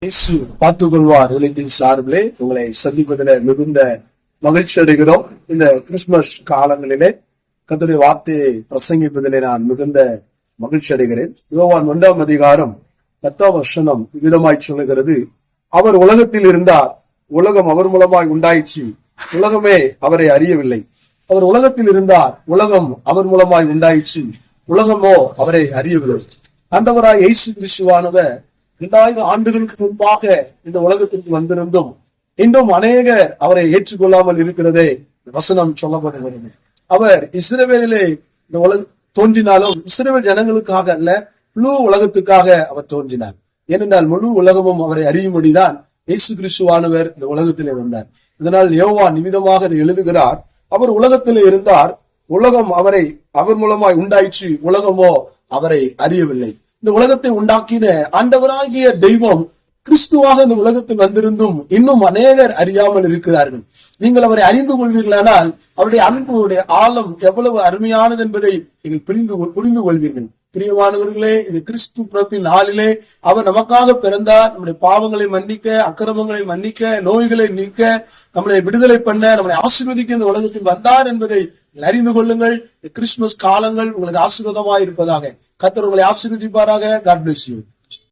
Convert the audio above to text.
இயேசு பார்த்துக் கொள்வார் உலகத்தின் சார்பிலே உங்களை சந்திப்பதில் மிகுந்த மகிழ்ச்சி அடைகிறோம். இந்த கிறிஸ்துமஸ் காலங்களிலே கர்த்தருடைய வார்த்தையை பிரசங்கிப்பதிலே நான் மிகுந்த மகிழ்ச்சி அடைகிறேன். யோவான் 1ஆம் அதிகாரம் 10ஆம் வசனம் விதமாய் சொல்லுகிறது, அவர் உலகத்தில் இருந்தார், உலகம் அவர் மூலமாய் உண்டாயிற்று, உலகமே அவரை அறியவில்லை. அவர் உலகத்தில் இருந்தார், உலகம் அவர் மூலமாய் உண்டாயிற்று, உலகமோ அவரை அறியவில்லை. ஆண்டவராய் இயேசு கிறிஸ்துவானவர் 2000 ஆண்டுகளுக்கு முன்பாக இந்த உலகத்திற்கு வந்திருந்தும் இன்னும் அநேகர் அவரை ஏற்றுக்கொள்ளாமல் இருக்கிறதே வசனம் சொல்லப்படுகிறது. அவர் இஸ்ரவேலிலே இந்த தோன்றினாலும் இஸ்ரவேல் ஜனங்களுக்காக அல்ல, முழு உலகத்துக்காக அவர் தோன்றினார். ஏனென்றால் முழு உலகமும் அவரை அறியும்படிதான் இயேசு கிறிஸ்துவானவர் இந்த உலகத்திலே வந்தார். இதனால் யோவான் நிமிதமாக எழுதுகிறார், அவர் உலகத்திலே இருந்தார், உலகம் அவர் மூலமாய் உண்டாயிற்று, உலகமோ அவரை அறியவில்லை. இந்த உலகத்தை உண்டாக்கின ஆண்டவராகிய தெய்வம் கிறிஸ்துவாக இந்த உலகத்தில் வந்திருந்தும் இன்னும் அநேகர் அறியாமல் இருக்கிறார்கள். நீங்கள் அவரை அறிந்து கொள்வீர்களானால் அவருடைய அன்புடைய ஆழம் எவ்வளவு அருமையானது என்பதை நீங்கள் புரிந்து கொள்வீர்கள். பிரியமானவர்களே, இந்த கிறிஸ்து பிறப்பின் நாளிலே அவர் நமக்காக பிறந்தார். நம்முடைய பாவங்களை மன்னிக்க, அக்கிரமங்களை மன்னிக்க, நோய்களை நீக்க, நம்மளை விடுதலை பண்ண, நம்மளை ஆசீர்வதிக்க இந்த உலகத்தில் வந்தார் என்பதை அறிந்து கொள்ளுங்கள். கிறிஸ்துமஸ் காலங்கள் உங்களுக்கு ஆசீர்வாதமாக இருப்பதாக. கர்த்தர் உங்களை ஆசீர்வதிப்பாராக. God bless you.